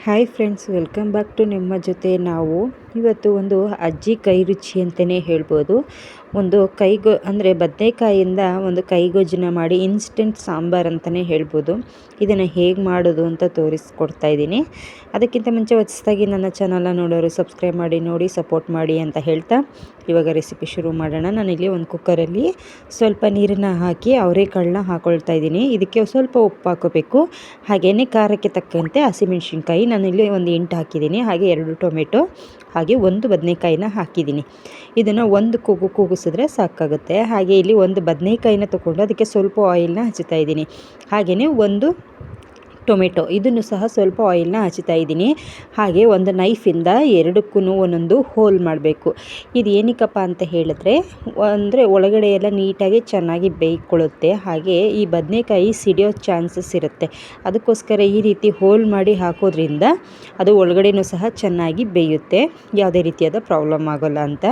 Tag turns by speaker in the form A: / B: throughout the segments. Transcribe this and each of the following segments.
A: Hi friends, welcome back to ನಿಮ್ಮ ಜೊತೆ ನಾವು ಇವತ್ತು ಒಂದು ಅಜ್ಜಿ ಕೈ ರುಚಿ ಅಂತಲೇ ಹೇಳ್ಬೋದು. ಒಂದು ಅಂದರೆ ಬದನೆಕಾಯಿಂದ ಒಂದು ಕೈಗೊಜ್ಜನ್ನ ಮಾಡಿ ಇನ್ಸ್ಟೆಂಟ್ ಸಾಂಬಾರು ಅಂತಲೇ ಹೇಳ್ಬೋದು. ಇದನ್ನು ಹೇಗೆ ಮಾಡೋದು ಅಂತ ತೋರಿಸ್ಕೊಡ್ತಾ ಇದ್ದೀನಿ. ಅದಕ್ಕಿಂತ ಮುಂಚೆ ಹೊಸದಾಗಿ ನನ್ನ ಚಾನಲ್ನ ನೋಡೋರು ಸಬ್ಸ್ಕ್ರೈಬ್ ಮಾಡಿ ನೋಡಿ ಸಪೋರ್ಟ್ ಮಾಡಿ ಅಂತ ಹೇಳ್ತಾ ಇವಾಗ ರೆಸಿಪಿ ಶುರು ಮಾಡೋಣ. ನಾನಿಲ್ಲಿ ಒಂದು ಕುಕ್ಕರಲ್ಲಿ ಸ್ವಲ್ಪ ನೀರನ್ನು ಹಾಕಿ ಅವರೆಕಾಳನ್ನ ಹಾಕ್ಕೊಳ್ತಾ ಇದ್ದೀನಿ. ಇದಕ್ಕೆ ಸ್ವಲ್ಪ ಉಪ್ಪು ಹಾಕೋಬೇಕು. ಹಾಗೆಯೇ ಖಾರಕ್ಕೆ ತಕ್ಕಂತೆ ಹಸಿಮೆಣ್ಸಿನ್ಕಾಯಿ ನಾನಿಲ್ಲಿ ಒಂದು 8 ಹಾಕಿದ್ದೀನಿ. ಹಾಗೆ 2 ಟೊಮೆಟೊ ಹಾಗೆ 1 ಬದನೆಕಾಯಿನ ಹಾಕಿದ್ದೀನಿ. ಇದನ್ನು ಒಂದು ಕೂಗಿಸಿದ್ರೆ ಸಾಕಾಗುತ್ತೆ. ಹಾಗೆ ಇಲ್ಲಿ ಒಂದು ಬದನೆಕಾಯಿನ ತೊಗೊಂಡು ಅದಕ್ಕೆ ಸ್ವಲ್ಪ ಆಯಿಲ್ನ ಹಚ್ಚುತ್ತಾ ಇದ್ದೀನಿ. ಹಾಗೆಯೇ 1 ಟೊಮೆಟೊ ಇದನ್ನು ಸಹ ಸ್ವಲ್ಪ ಆಯಿಲ್ನ ಹಚ್ಚುತ್ತಾ ಇದ್ದೀನಿ. ಹಾಗೆ ಒಂದು ನೈಫಿಂದ ಎರಡಕ್ಕೂ ಒಂದೊಂದು ಹೋಲ್ ಮಾಡಬೇಕು. ಇದು ಏನಕ್ಕಪ್ಪ ಅಂತ ಹೇಳಿದ್ರೆ ಅಂದರೆ ಒಳಗಡೆ ಎಲ್ಲ ನೀಟಾಗಿ ಚೆನ್ನಾಗಿ ಬೇಯ್ಕೊಳ್ಳುತ್ತೆ. ಹಾಗೆ ಈ ಬದನೆಕಾಯಿ ಸಿಡಿಯೋ ಚಾನ್ಸಸ್ ಇರುತ್ತೆ. ಅದಕ್ಕೋಸ್ಕರ ಈ ರೀತಿ ಹೋಲ್ ಮಾಡಿ ಹಾಕೋದ್ರಿಂದ ಅದು ಒಳಗಡೆನೂ ಸಹ ಚೆನ್ನಾಗಿ ಬೇಯುತ್ತೆ, ಯಾವುದೇ ರೀತಿಯಾದ ಪ್ರಾಬ್ಲಮ್ ಆಗೋಲ್ಲ ಅಂತ.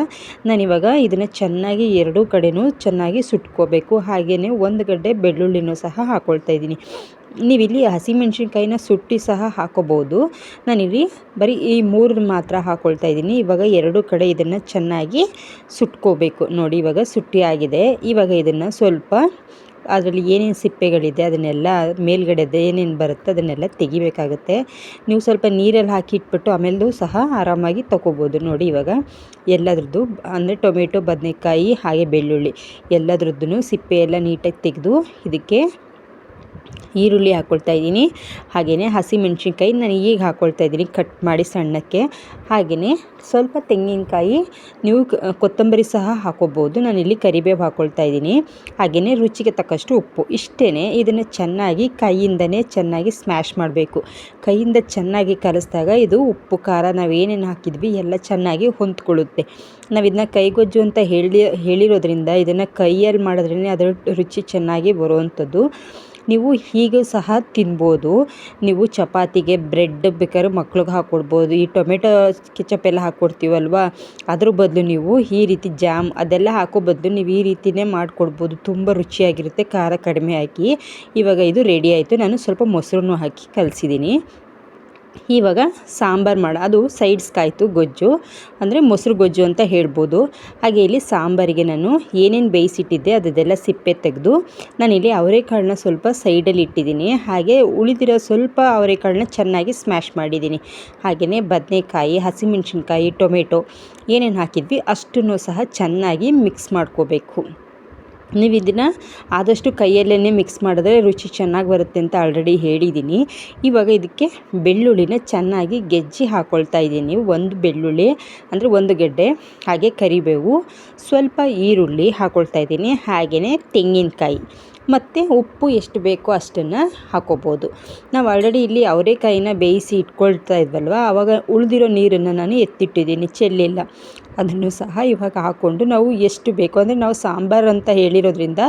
A: ನಾನಿವಾಗ ಇದನ್ನು ಚೆನ್ನಾಗಿ ಎರಡೂ ಕಡೆನೂ ಚೆನ್ನಾಗಿ ಸುಟ್ಕೋಬೇಕು. ಹಾಗೆಯೇ 1 ಗಡ್ಡೆ ಬೆಳ್ಳುಳ್ಳಿನೂ ಸಹ ಹಾಕ್ಕೊಳ್ತಾ ಇದ್ದೀನಿ. ನೀವಿಲ್ಲಿ ಹಸಿಮೆಣ್ಸಿನ್ಕಾಯಿನ ಸುಟ್ಟಿ ಸಹ ಹಾಕೋಬೋದು. ನಾನಿಲ್ಲಿ ಬರೀ ಈ 3 ಮಾತ್ರ ಹಾಕ್ಕೊಳ್ತಾ ಇದ್ದೀನಿ. ಇವಾಗ 2 ಕಡೆ ಇದನ್ನು ಚೆನ್ನಾಗಿ ಸುಟ್ಕೋಬೇಕು. ನೋಡಿ, ಇವಾಗ ಸುಟ್ಟಿ ಆಗಿದೆ. ಇವಾಗ ಇದನ್ನು ಸ್ವಲ್ಪ ಅದರಲ್ಲಿ ಏನೇನು ಸಿಪ್ಪೆಗಳಿದೆ ಅದನ್ನೆಲ್ಲ ಮೇಲ್ಗಡೆದು ಏನೇನು ಬರುತ್ತೆ ಅದನ್ನೆಲ್ಲ ತೆಗಿಬೇಕಾಗುತ್ತೆ. ನೀವು ಸ್ವಲ್ಪ ನೀರಲ್ಲಿ ಹಾಕಿ ಇಟ್ಬಿಟ್ಟು ಆಮೇಲೂ ಸಹ ಆರಾಮಾಗಿ ತೊಗೋಬೋದು. ನೋಡಿ, ಇವಾಗ ಎಲ್ಲದ್ರದ್ದು ಅಂದರೆ ಟೊಮೆಟೊ, ಬದನೆಕಾಯಿ ಹಾಗೆ ಬೆಳ್ಳುಳ್ಳಿ ಎಲ್ಲದ್ರದ್ದು ಸಿಪ್ಪೆ ಎಲ್ಲ ನೀಟಾಗಿ ತೆಗೆದು ಇದಕ್ಕೆ ಈರುಳ್ಳಿ ಹಾಕ್ಕೊಳ್ತಾ ಇದ್ದೀನಿ. ಹಾಗೆಯೇ ಹಸಿಮೆಣ್ಸಿನ್ಕಾಯಿ ನಾನು ಈಗ ಹಾಕ್ಕೊಳ್ತಾ ಇದ್ದೀನಿ ಕಟ್ ಮಾಡಿ ಸಣ್ಣಕ್ಕೆ. ಹಾಗೆಯೇ ಸ್ವಲ್ಪ ತೆಂಗಿನಕಾಯಿ, ನೀವು ಕೊತ್ತಂಬರಿ ಸಹ ಹಾಕೋಬೋದು. ನಾನಿಲ್ಲಿ ಕರಿಬೇವು ಹಾಕ್ಕೊಳ್ತಾ ಇದ್ದೀನಿ. ಹಾಗೆಯೇ ರುಚಿಗೆ ತಕ್ಕಷ್ಟು ಉಪ್ಪು. ಇಷ್ಟೇ. ಇದನ್ನು ಚೆನ್ನಾಗಿ ಕೈಯಿಂದನೇ ಚೆನ್ನಾಗಿ ಸ್ಮ್ಯಾಶ್ ಮಾಡಬೇಕು. ಕೈಯಿಂದ ಚೆನ್ನಾಗಿ ಕಲಿಸಿದಾಗ ಇದು ಉಪ್ಪು ಖಾರ ನಾವೇನೇನು ಹಾಕಿದ್ವಿ ಎಲ್ಲ ಚೆನ್ನಾಗಿ ಹೊಂದ್ಕೊಳ್ಳುತ್ತೆ. ನಾವು ಇದನ್ನ ಕೈಗೊಜ್ಜು ಅಂತ ಹೇಳಿರೋದ್ರಿಂದ ಇದನ್ನು ಕೈಯಲ್ಲಿ ಮಾಡಿದ್ರೇ ಅದರ ರುಚಿ ಚೆನ್ನಾಗಿ ಬರುವಂಥದ್ದು. ನೀವು ಹೀಗೂ ಸಹ ತಿನ್ಬೋದು. ನೀವು ಚಪಾತಿಗೆ ಬ್ರೆಡ್ ಬೇಕಾದ್ರೆ ಮಕ್ಳಿಗೆ ಹಾಕ್ಕೊಡ್ಬೋದು. ಈ ಟೊಮೆಟೊ ಕೆಚಪ್ ಎಲ್ಲ ಹಾಕ್ಕೊಡ್ತೀವಲ್ವ, ಅದ್ರ ಬದಲು ನೀವು ಈ ರೀತಿ ಜಾಮ್ ಅದೆಲ್ಲ ಹಾಕೋ ಬದಲು ನೀವು ಈ ರೀತಿಯೇ ಮಾಡಿಕೊಡ್ಬೋದು. ತುಂಬ ರುಚಿಯಾಗಿರುತ್ತೆ ಖಾರ ಕಡಿಮೆ ಹಾಕಿ. ಇವಾಗ ಇದು ರೆಡಿ ಆಯಿತು. ನಾನು ಸ್ವಲ್ಪ ಮೊಸರನ್ನು ಹಾಕಿ ಕಲಸಿದ್ದೀನಿ. ಇವಾಗ ಸಾಂಬಾರು ಅದು ಸೈಡ್ಸ್ಗಾಯಿತು. ಗೊಜ್ಜು ಅಂದರೆ ಮೊಸರು ಗೊಜ್ಜು ಅಂತ ಹೇಳ್ಬೋದು. ಹಾಗೆ ಇಲ್ಲಿ ಸಾಂಬಾರಿಗೆ ನಾನು ಏನೇನು ಬೇಯಿಸಿಟ್ಟಿದ್ದೆ ಅದೆಲ್ಲ ಸಿಪ್ಪೆ ತೆಗೆದು ನಾನಿಲ್ಲಿ ಅವರೆಕಾಳನ್ನ ಸ್ವಲ್ಪ ಸೈಡಲ್ಲಿ ಇಟ್ಟಿದ್ದೀನಿ. ಹಾಗೆ ಉಳಿದಿರೋ ಸ್ವಲ್ಪ ಅವರೆಕಾಳನ್ನ ಚೆನ್ನಾಗಿ ಸ್ಮ್ಯಾಶ್ ಮಾಡಿದ್ದೀನಿ. ಹಾಗೆಯೇ ಬದನೆಕಾಯಿ, ಹಸಿಮೆಣ್ಸಿನ್ಕಾಯಿ, ಟೊಮೆಟೊ ಏನೇನು ಹಾಕಿದ್ವಿ ಅಷ್ಟನ್ನು ಸಹ ಚೆನ್ನಾಗಿ ಮಿಕ್ಸ್ ಮಾಡ್ಕೋಬೇಕು. ನೀವು ಇದನ್ನು ಆದಷ್ಟು ಕೈಯಲ್ಲೇ ಮಿಕ್ಸ್ ಮಾಡಿದ್ರೆ ರುಚಿ ಚೆನ್ನಾಗಿ ಬರುತ್ತೆ ಅಂತ ಆಲ್ರೆಡಿ ಹೇಳಿದ್ದೀನಿ. ಇವಾಗ ಇದಕ್ಕೆ ಬೆಳ್ಳುಳ್ಳಿನ ಚೆನ್ನಾಗಿ ಗೆಜ್ಜಿ ಹಾಕ್ಕೊಳ್ತಾ ಇದ್ದೀನಿ. 1 ಬೆಳ್ಳುಳ್ಳಿ ಅಂದರೆ 1 ಗೆಡ್ಡೆ, ಹಾಗೆ ಕರಿಬೇವು, ಸ್ವಲ್ಪ ಈರುಳ್ಳಿ ಹಾಕ್ಕೊಳ್ತಾ ಇದ್ದೀನಿ. ಹಾಗೆಯೇ ತೆಂಗಿನಕಾಯಿ ಮತ್ತು ಉಪ್ಪು ಎಷ್ಟು ಬೇಕೋ ಅಷ್ಟನ್ನು ಹಾಕೋಬೋದು. ನಾವು ಆಲ್ರೆಡಿ ಇಲ್ಲಿ ಅವರೆಕಾಯಿನ ಬೇಯಿಸಿ ಇಟ್ಕೊಳ್ತಾ ಇದ್ವಲ್ವ, ಆವಾಗ ಉಳಿದಿರೋ ನೀರನ್ನು ನಾನು ಎತ್ತಿಟ್ಟಿದ್ದೀನಿ, ಚೆಲ್ಲಿಲ್ಲ. ಅದನ್ನು ಸಹ ಇವಾಗ ಹಾಕ್ಕೊಂಡು ನಾವು ಎಷ್ಟು ಬೇಕೋ ಅಂದರೆ ನಾವು ಸಾಂಬಾರು ಅಂತ ಹೇಳಿರೋದ್ರಿಂದ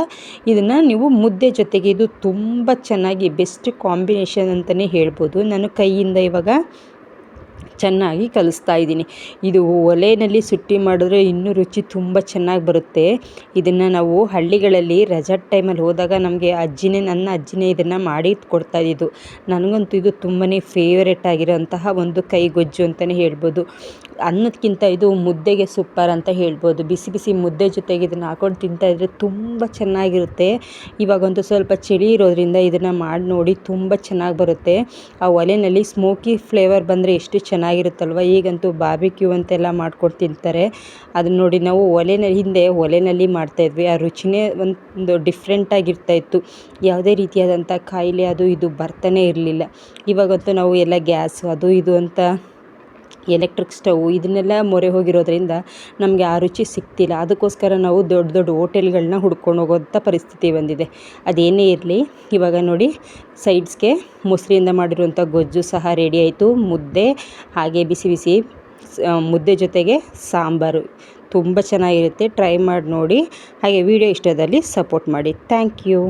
A: ಇದನ್ನು ನೀವು ಮುದ್ದೆ ಜೊತೆಗೆ ಇದು ತುಂಬ ಚೆನ್ನಾಗಿ ಬೆಸ್ಟ್ ಕಾಂಬಿನೇಷನ್ ಅಂತಲೇ ಹೇಳ್ಬೋದು. ನಾನು ಕೈಯಿಂದ ಇವಾಗ ಚೆನ್ನಾಗಿ ಕಲಿಸ್ತಾ ಇದ್ದೀನಿ. ಇದು ಒಲೆಯಲ್ಲಿ ಸುಟ್ಟಿ ಮಾಡಿದ್ರೆ ಇನ್ನೂ ರುಚಿ ತುಂಬ ಚೆನ್ನಾಗಿ ಬರುತ್ತೆ. ಇದನ್ನು ನಾವು ಹಳ್ಳಿಗಳಲ್ಲಿ ರಜಾ ಟೈಮಲ್ಲಿ ಹೋದಾಗ ನಮಗೆ ನನ್ನ ಅಜ್ಜಿನೇ ಇದನ್ನು ಮಾಡಿ ಕೊಡ್ತಾಯಿದ್ದು. ನನಗಂತೂ ಇದು ತುಂಬಾ ಫೇವರೇಟ್ ಆಗಿರೋಂತಹ ಒಂದು ಕೈಗೊಜ್ಜು ಅಂತಲೇ ಹೇಳ್ಬೋದು. ಅನ್ನದಕ್ಕಿಂತ ಇದು ಮುದ್ದೆಗೆ ಸೂಪರ್ ಅಂತ ಹೇಳ್ಬೋದು. ಬಿಸಿ ಬಿಸಿ ಮುದ್ದೆ ಜೊತೆಗೆ ಇದನ್ನು ಹಾಕ್ಕೊಂಡು ತಿಂತಾಯಿದ್ರೆ ತುಂಬ ಚೆನ್ನಾಗಿರುತ್ತೆ. ಇವಾಗಂತೂ ಸ್ವಲ್ಪ ಚಳಿ ಇರೋದ್ರಿಂದ ಇದನ್ನು ಮಾಡಿ ನೋಡಿ, ತುಂಬ ಚೆನ್ನಾಗಿ ಬರುತ್ತೆ. ಆ ಒಲೆಯಲ್ಲಿ ಸ್ಮೋಕಿ ಫ್ಲೇವರ್ ಬಂದರೆ ಎಷ್ಟು ಚೆನ್ನಾಗಿರುತ್ತಲ್ವ. ಈಗಂತೂ ಬಾರ್ಬಿಕ್ಯೂ ಅಂತೆಲ್ಲ ಮಾಡ್ಕೊಂಡು ತಿಂತಾರೆ. ಅದನ್ನ ನೋಡಿ, ನಾವು ಹಿಂದೆ ಒಲೆಯಲ್ಲಿ ಮಾಡ್ತಾಯಿದ್ವಿ. ಆ ರುಚಿನೇ ಒಂದು ಡಿಫ್ರೆಂಟಾಗಿರ್ತಾಯಿತ್ತು. ಯಾವುದೇ ರೀತಿಯಾದಂಥ ಕಾಯಿಲೆ ಅದು ಇದು ಬರ್ತಾನೆ ಇರಲಿಲ್ಲ. ಇವಾಗಂತೂ ನಾವು ಎಲ್ಲ ಗ್ಯಾಸು ಅದು ಇದು ಅಂತ ಎಲೆಕ್ಟ್ರಿಕ್ ಸ್ಟವ್ ಇದನ್ನೆಲ್ಲ ಮೊರೆ ಹೋಗಿರೋದ್ರಿಂದ ನಮಗೆ ಆ ರುಚಿ ಸಿಗ್ತಿಲ್ಲ. ಅದಕ್ಕೋಸ್ಕರ ನಾವು ದೊಡ್ಡ ದೊಡ್ಡ ಹೋಟೆಲ್ಗಳನ್ನ ಹುಡ್ಕೊಂಡು ಹೋಗೋಂಥ ಪರಿಸ್ಥಿತಿ ಬಂದಿದೆ. ಅದೇನೇ ಇರಲಿ, ಇವಾಗ ನೋಡಿ ಸೈಡ್ಸ್ಗೆ ಮೊಸರಿಂದ ಮಾಡಿರುವಂಥ ಗೊಜ್ಜು ಸಹ ರೆಡಿ ಆಯಿತು. ಮುದ್ದೆ ಹಾಗೆ ಬಿಸಿ ಬಿಸಿ ಮುದ್ದೆ ಜೊತೆಗೆ ಸಾಂಬಾರು ತುಂಬ ಚೆನ್ನಾಗಿರುತ್ತೆ. ಟ್ರೈ ಮಾಡಿ ನೋಡಿ. ಹಾಗೆ ವಿಡಿಯೋ ಇಷ್ಟದಲ್ಲಿ ಸಪೋರ್ಟ್ ಮಾಡಿ. Thank you.